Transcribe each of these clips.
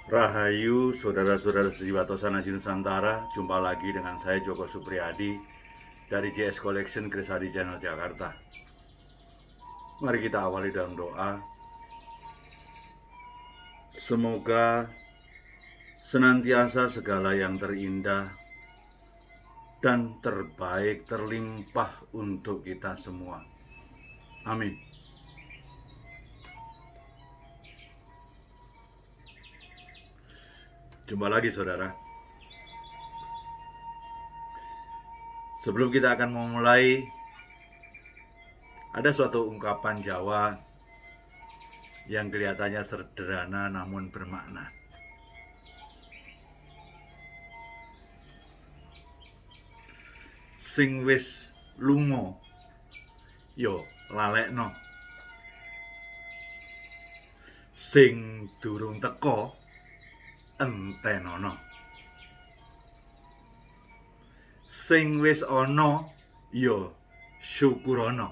Rahayu, saudara-saudara sejiwa Tosana Nusantara, jumpa lagi dengan saya Joko Supriyadi dari JS Collection Krisadi Channel Jakarta. Mari kita awali dalam doa. Semoga senantiasa segala yang terindah dan terbaik terlimpah untuk kita semua. Amin. Jumpa lagi saudara. Sebelum kita akan memulai, ada suatu ungkapan Jawa yang kelihatannya sederhana namun bermakna. Sing wis lunga yo lalekno, sing durung teka entenono, sing wis ana yo syukurono.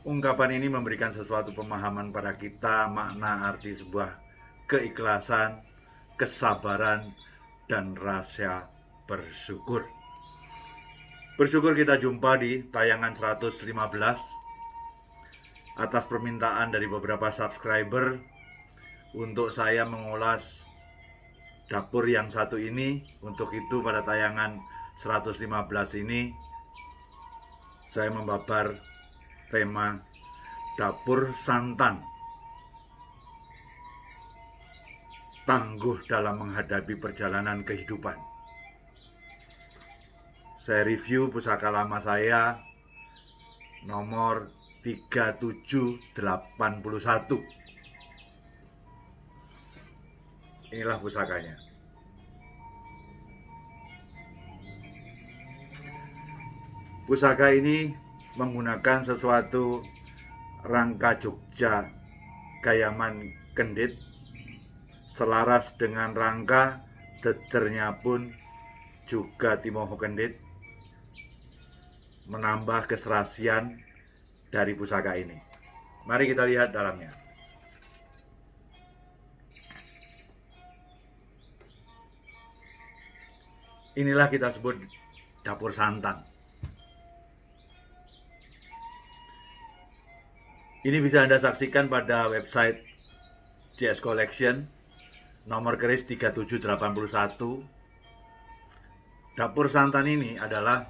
Ungkapan ini memberikan sesuatu pemahaman pada kita makna arti sebuah keikhlasan, kesabaran, dan rasa bersyukur. Bersyukur kita jumpa di tayangan 115 atas permintaan dari beberapa subscriber untuk saya mengulas dapur yang satu ini. Untuk itu pada tayangan 115 ini saya membabar tema dapur santan, tangguh dalam menghadapi perjalanan kehidupan. Saya review pusaka lama saya nomor 3781. Inilah pusakanya. Pusaka ini menggunakan sesuatu rangka Jogja Gayaman Kendit, selaras dengan rangka dedernya pun juga Timoho Kendit, menambah keserasian dari pusaka ini. Mari kita lihat dalamnya. Inilah kita sebut dapur santan. Ini bisa Anda saksikan pada website JS Collection, nomor keris 3781. Dapur santan ini adalah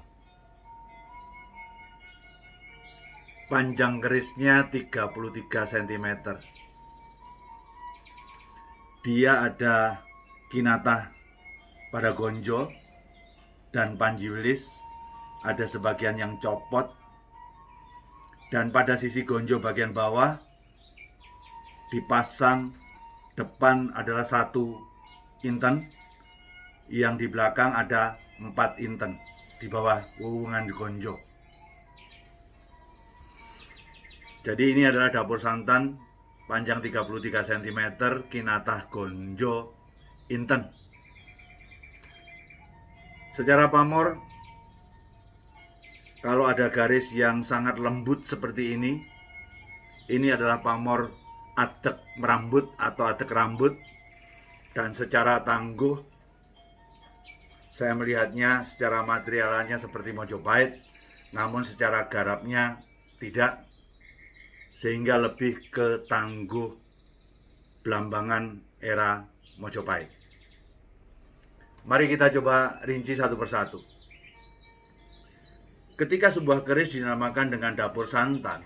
panjang kerisnya 33 cm. Dia ada kinatah pada gonjo dan panji wilis, ada sebagian yang copot, dan pada sisi gonjo bagian bawah dipasang depan adalah 1 inten, yang di belakang ada 4 inten di bawah wuwungan gonjo. Jadi ini adalah dapur santan panjang 33 cm, kinatah gonjo inten. Secara pamor, kalau ada garis yang sangat lembut seperti ini adalah pamor adek merambut atau adek rambut. Dan secara tangguh, saya melihatnya secara materialnya seperti Mojopahit, namun secara garapnya tidak, sehingga lebih ke tangguh Blambangan era Mojopahit. Mari kita coba rinci satu persatu. Ketika sebuah keris dinamakan dengan dapur santan,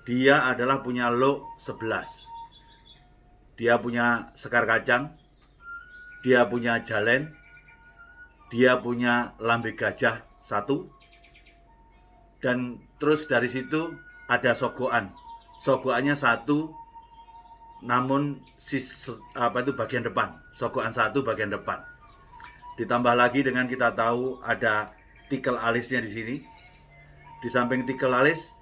dia adalah punya lo 11. Dia punya sekar kacang, dia punya jalen, dia punya lambe gajah 1, dan terus dari situ ada sogoan. Sogoannya 1, namun bagian depan. Sogoan 1 bagian depan. Ditambah lagi dengan kita tahu ada tikel alisnya di sini. Di samping tikel alis,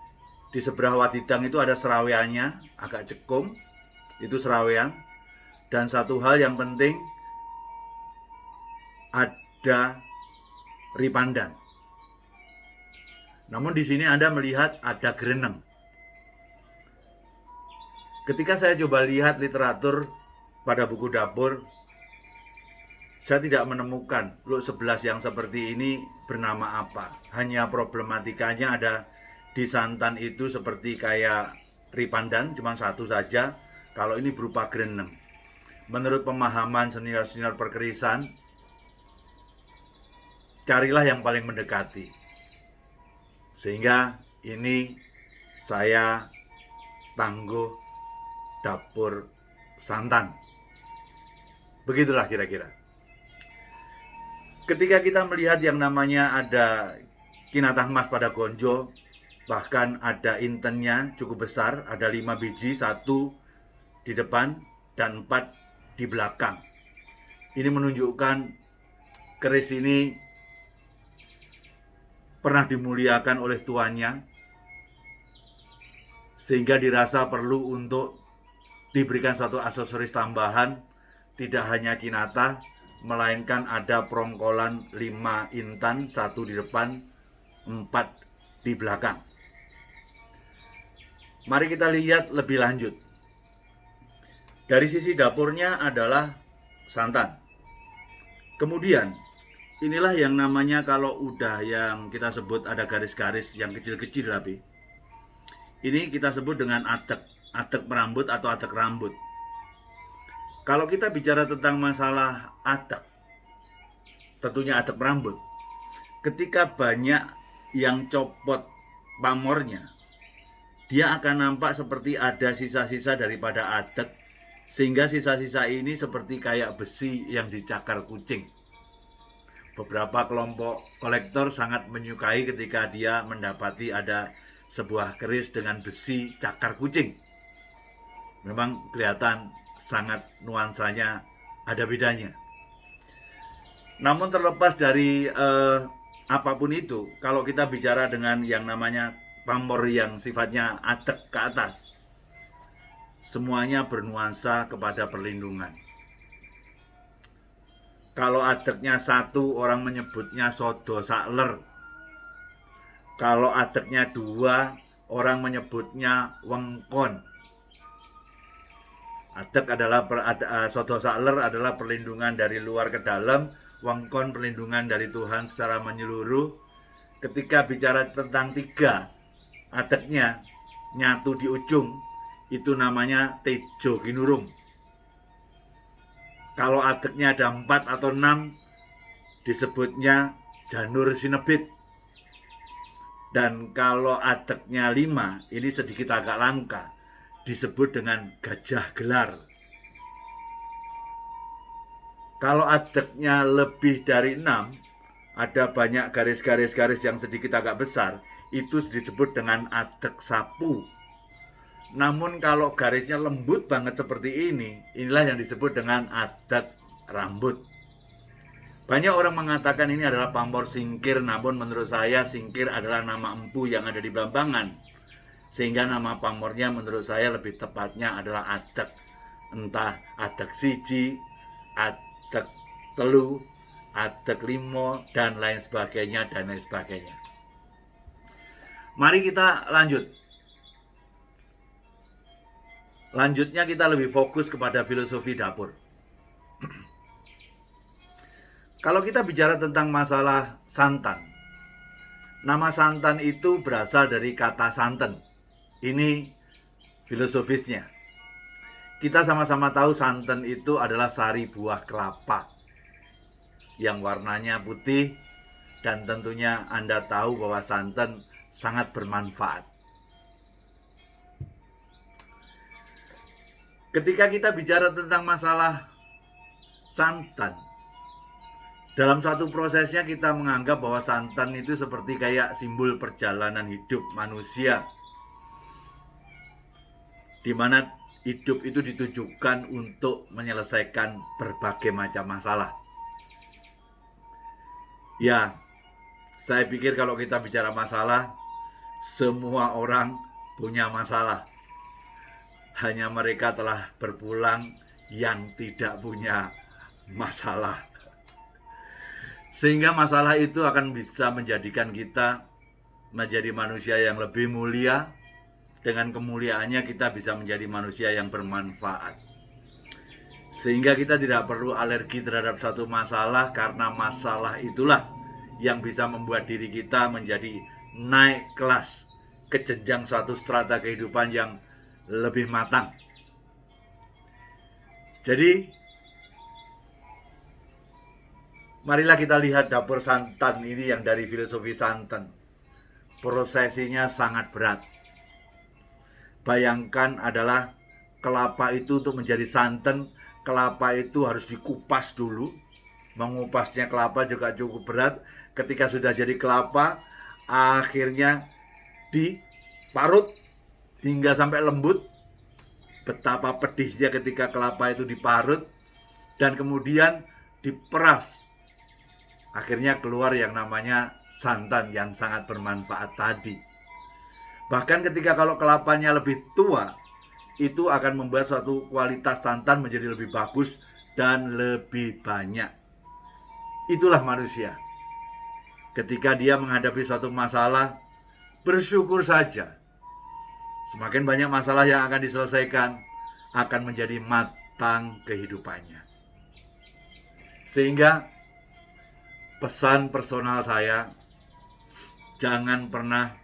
di sebelah wadidang itu ada seraweannya, agak cekung, itu serawean. Dan satu hal yang penting, ada ripandan. Namun di sini Anda melihat ada gereneng. Ketika saya coba lihat literatur pada buku dapur, saya tidak menemukan Luk 11 yang seperti ini bernama apa. Hanya problematikanya ada di santan itu seperti kayak ripandan, cuma satu saja. Kalau ini berupa grenem. Menurut pemahaman senior-senior perkerisan, carilah yang paling mendekati. Sehingga ini saya tangguh dapur santan. Begitulah kira-kira. Ketika kita melihat yang namanya ada kinatah emas pada gonjo, bahkan ada intennya cukup besar, ada 5 biji, 1 di depan dan 4 di belakang. Ini menunjukkan keris ini pernah dimuliakan oleh tuannya, sehingga dirasa perlu untuk diberikan satu aksesoris tambahan, tidak hanya kinatah, melainkan ada prongkolan 5 intan, 1 di depan, 4 di belakang. Mari kita lihat lebih lanjut. Dari sisi dapurnya adalah santan. Kemudian, inilah yang namanya kalau udah yang kita sebut ada garis-garis yang kecil-kecil tapi ini kita sebut dengan atek merambut atau atek rambut. Kalau kita bicara tentang masalah atek, tentunya atek merambut, ketika banyak yang copot pamornya, dia akan nampak seperti ada sisa-sisa daripada atek, sehingga sisa-sisa ini seperti kayak besi yang dicakar kucing. Beberapa kelompok kolektor sangat menyukai ketika dia mendapati ada sebuah keris dengan besi cakar kucing. Memang kelihatan sangat nuansanya ada bedanya. Namun terlepas dari apapun itu, kalau kita bicara dengan yang namanya pamor yang sifatnya atek ke atas, semuanya bernuansa kepada perlindungan. Kalau ateknya 1, orang menyebutnya sodo sakler. Kalau ateknya 2, orang menyebutnya wengkon. Atek adalah sodo sakler adalah perlindungan dari luar ke dalam, wengkon perlindungan dari Tuhan secara menyeluruh. Ketika bicara tentang 3, ateknya nyatu di ujung, itu namanya tejo ginurung. Kalau ateknya ada 4 atau 6, disebutnya janur sinebit. Dan kalau ateknya 5, ini sedikit agak langka, disebut dengan gajah gelar. Kalau ateknya lebih dari 6, ada banyak garis-garis yang sedikit agak besar, itu disebut dengan atek sapu. Namun kalau garisnya lembut banget seperti ini, inilah yang disebut dengan atek rambut. Banyak orang mengatakan ini adalah pamor singkir, namun menurut saya singkir adalah nama empu yang ada di Blambangan. Sehingga nama pamornya menurut saya lebih tepatnya adalah atek. Entah atek siji, atek telu, atek limo, dan lain sebagainya, Mari kita lanjut. Lanjutnya kita lebih fokus kepada filosofi dapur. Kalau kita bicara tentang masalah santan, nama santan itu berasal dari kata santen. Ini filosofisnya. Kita sama-sama tahu santan itu adalah sari buah kelapa yang warnanya putih, dan tentunya Anda tahu bahwa santan sangat bermanfaat. Ketika kita bicara tentang masalah santan, dalam satu prosesnya kita menganggap bahwa santan itu seperti kayak simbol perjalanan hidup manusia, di mana hidup itu ditujukan untuk menyelesaikan berbagai macam masalah. Ya, saya pikir kalau kita bicara masalah, semua orang punya masalah. Hanya mereka telah berpulang yang tidak punya masalah. Sehingga masalah itu akan bisa menjadikan kita menjadi manusia yang lebih mulia. Dengan kemuliaannya kita bisa menjadi manusia yang bermanfaat. Sehingga kita tidak perlu alergi terhadap satu masalah, karena masalah itulah yang bisa membuat diri kita menjadi naik kelas ke jenjang suatu strata kehidupan yang lebih matang. Jadi, marilah kita lihat dapur santan ini yang dari filosofi santan. Prosesinya sangat berat. Bayangkan adalah kelapa itu untuk menjadi santan, kelapa itu harus dikupas dulu. Mengupasnya kelapa juga cukup berat. Ketika sudah jadi kelapa, akhirnya diparut hingga sampai lembut. Betapa pedihnya ketika kelapa itu diparut dan kemudian diperas. Akhirnya keluar yang namanya santan yang sangat bermanfaat tadi. Bahkan ketika kalau kelapanya lebih tua, itu akan membuat suatu kualitas santan menjadi lebih bagus dan lebih banyak. Itulah manusia. Ketika dia menghadapi suatu masalah, bersyukur saja. Semakin banyak masalah yang akan diselesaikan, akan menjadi matang kehidupannya. Sehingga pesan personal saya, jangan pernah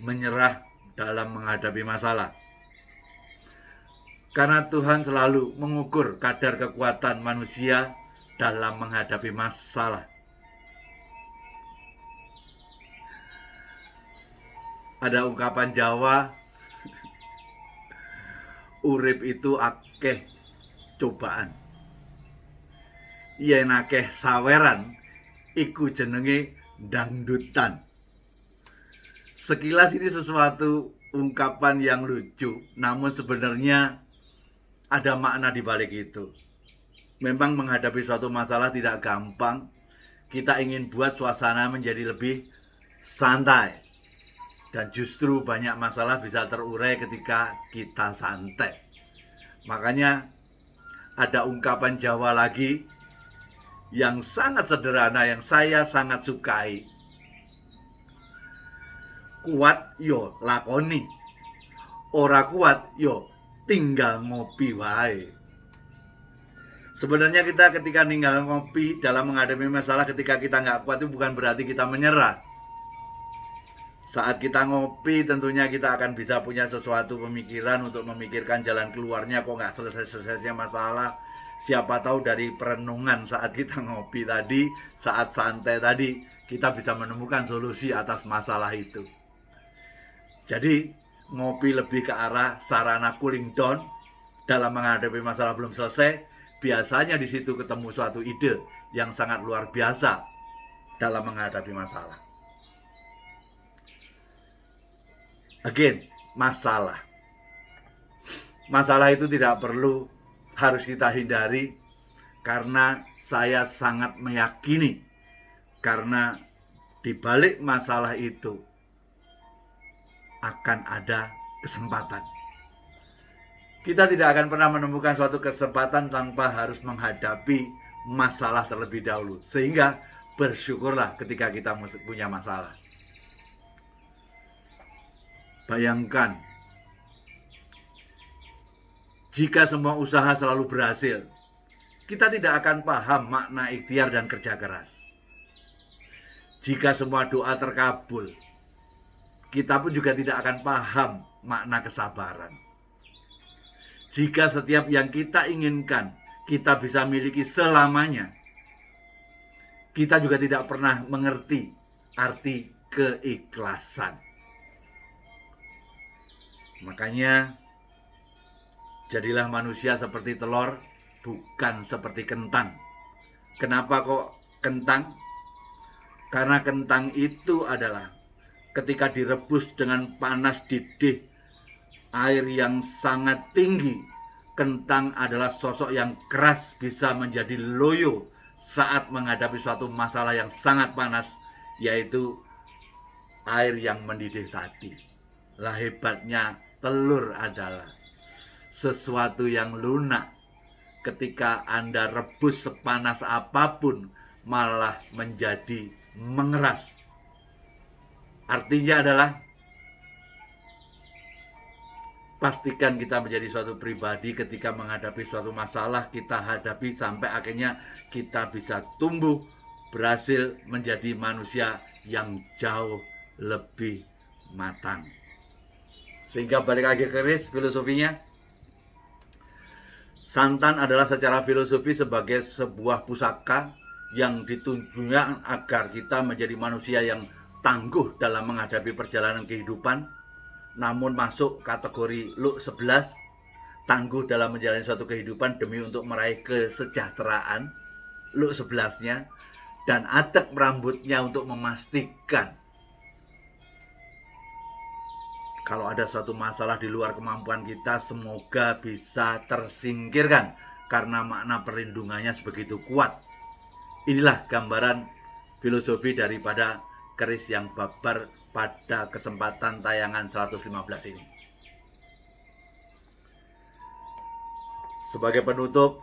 menyerah dalam menghadapi masalah. Karena Tuhan selalu mengukur kadar kekuatan manusia dalam menghadapi masalah. Ada ungkapan Jawa, urip itu akeh cobaan. Yen akeh saweran, iku jenenge dangdutan. Sekilas ini sesuatu ungkapan yang lucu, namun sebenarnya ada makna di balik itu. Memang menghadapi suatu masalah tidak gampang. Kita ingin buat suasana menjadi lebih santai. Dan justru banyak masalah bisa terurai ketika kita santai. Makanya ada ungkapan Jawa lagi yang sangat sederhana, yang saya sangat sukai. Kuat yo lakoni, ora kuat yo tinggal ngopi wae. Sebenarnya kita ketika tinggal ngopi dalam menghadapi masalah, ketika kita nggak kuat itu bukan berarti kita menyerah. Saat kita ngopi tentunya kita akan bisa punya sesuatu pemikiran untuk memikirkan jalan keluarnya. Kok nggak selesai-selesainya masalah. Siapa tahu dari perenungan saat kita ngopi tadi, saat santai tadi, kita bisa menemukan solusi atas masalah itu. Jadi ngopi lebih ke arah sarana cooling down dalam menghadapi masalah belum selesai. Biasanya di situ ketemu suatu ide yang sangat luar biasa dalam menghadapi masalah. Again, masalah. Masalah itu tidak perlu harus kita hindari, karena saya sangat meyakini karena di balik masalah itu akan ada kesempatan. Kita tidak akan pernah menemukan suatu kesempatan tanpa harus menghadapi masalah terlebih dahulu. Sehingga bersyukurlah ketika kita punya masalah. Bayangkan, jika semua usaha selalu berhasil, kita tidak akan paham makna ikhtiar dan kerja keras. Jika semua doa terkabul, kita pun juga tidak akan paham makna kesabaran. Jika setiap yang kita inginkan kita bisa miliki selamanya, kita juga tidak pernah mengerti arti keikhlasan. Makanya jadilah manusia seperti telur, bukan seperti kentang. Kenapa kok kentang? Karena kentang itu adalah ketika direbus dengan panas didih, air yang sangat tinggi, kentang adalah sosok yang keras, bisa menjadi loyo saat menghadapi suatu masalah yang sangat panas, yaitu air yang mendidih tadi. Lah hebatnya telur adalah sesuatu yang lunak. Ketika Anda rebus sepanas apapun, malah menjadi mengeras. Artinya adalah Pastikan kita menjadi suatu pribadi ketika menghadapi suatu masalah kita hadapi sampai akhirnya kita bisa tumbuh, berhasil menjadi manusia yang jauh lebih matang. Sehingga balik lagi ke Chris, filosofinya, santan adalah secara filosofi sebagai sebuah pusaka yang ditunjukkan agar kita menjadi manusia yang tangguh dalam menghadapi perjalanan kehidupan, namun masuk kategori Luke 11, tangguh dalam menjalani suatu kehidupan demi untuk meraih kesejahteraan, Luke 11-nya, dan adek rambutnya untuk memastikan kalau ada suatu masalah di luar kemampuan kita, semoga bisa tersingkirkan karena makna perlindungannya sebegitu kuat. Inilah gambaran filosofi daripada keris yang babar pada kesempatan tayangan 115 ini. Sebagai penutup,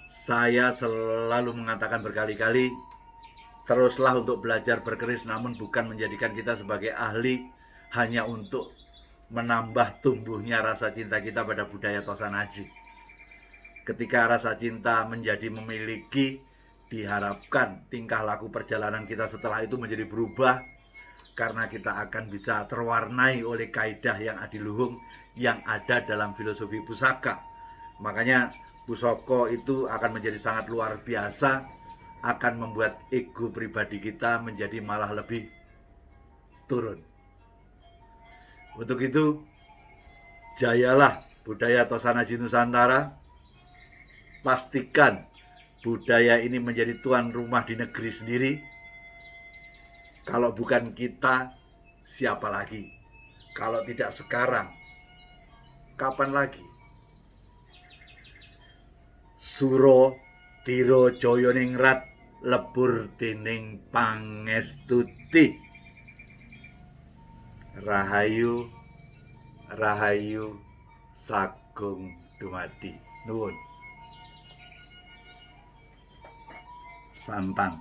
saya selalu mengatakan berkali-kali, teruslah untuk belajar berkeris, namun bukan menjadikan kita sebagai ahli hanya untuk menambah tumbuhnya rasa cinta kita pada budaya Tosanaji. Ketika rasa cinta menjadi memiliki, diharapkan tingkah laku perjalanan kita setelah itu menjadi berubah, karena kita akan bisa terwarnai oleh kaidah yang adiluhung yang ada dalam filosofi pusaka. Makanya pusaka itu akan menjadi sangat luar biasa, akan membuat ego pribadi kita menjadi malah lebih turun. Untuk itu, jayalah budaya Tosanaji Nusantara. Pastikan budaya ini menjadi tuan rumah di negeri sendiri. Kalau bukan kita, siapa lagi? Kalau tidak sekarang, kapan lagi? Suro tiro joyoningrat lebur dening pangestuti. Rahayu, rahayu, sagung dumadi. Nuwun. Santan.